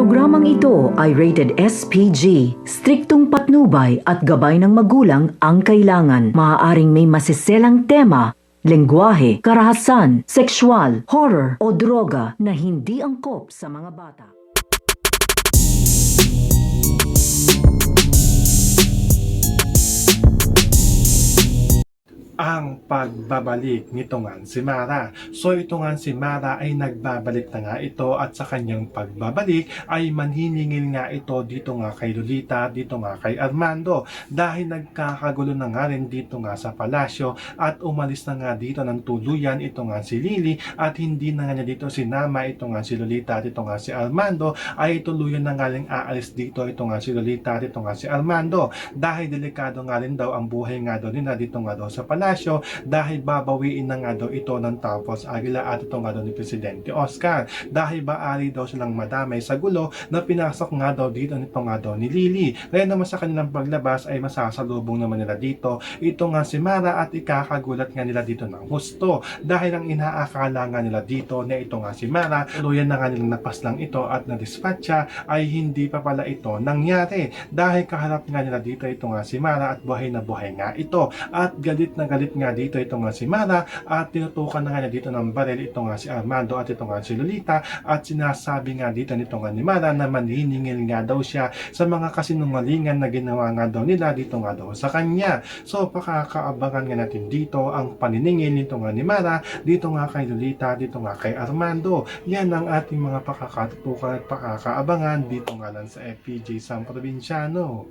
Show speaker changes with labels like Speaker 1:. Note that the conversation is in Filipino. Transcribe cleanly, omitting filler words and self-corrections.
Speaker 1: Programang ito ay rated SPG. Striktong patnubay at gabay ng magulang ang kailangan. Maaaring may masiselang tema, lengguwahe, karahasan, sexual, horror o droga na hindi angkop sa mga bata.
Speaker 2: Ang pagbabalik nito nga si Mara. So ito nga si Mara ay nagbabalik na nga ito at sa kanyang pagbabalik ay manhiningil nga ito dito nga kay Lolita, dito nga kay Armando dahil nagkakagulo na nga rin dito nga sa palasyo at umalis na nga dito ng tuluyan ito nga si Lily at hindi na nga niya dito sinama ito nga si Lolita, dito nga si Armando ay tuluyan na nga rin aalis dito ito nga si Lolita, dito nga si Armando dahil delikado nga rin daw ang buhay nga daw nila dito nga daw sa palasyo dahil babawiin na nga daw ito ng Tapos Aguila at ito nga daw ni Presidente Oscar dahil baari daw silang madamay sa gulo na pinasok nga daw dito nito nga daw ni Lily. Kaya naman sa kanilang paglabas ay masasalubong naman nila dito ito nga si Mara at ikakagulat nga nila dito ng husto dahil ang inaakala nga nila dito na ito nga si Mara tuluyan na nga nilang napaslang ito at na-dispatcha ay hindi pa pala ito nangyari dahil kaharap nga nila dito ito nga si Mara at buhay na buhay nga ito at galit na galit nga dito ito nga si Mara at tinutukan na nga niya dito ng baril ito nga si Armando at ito nga si Lolita at sinasabi nga dito nito nga ni Mara na manhiningil nga daw siya sa mga kasinungalingan na ginawa nga daw nila dito nga daw sa kanya. So pakakaabangan nga natin dito ang paniningil nito nga ni Mara dito nga kay Lolita, dito nga kay Armando. Yan ang ating mga pakakatutukan at pakakaabangan dito nga lang sa FPJ Sam Provinciano.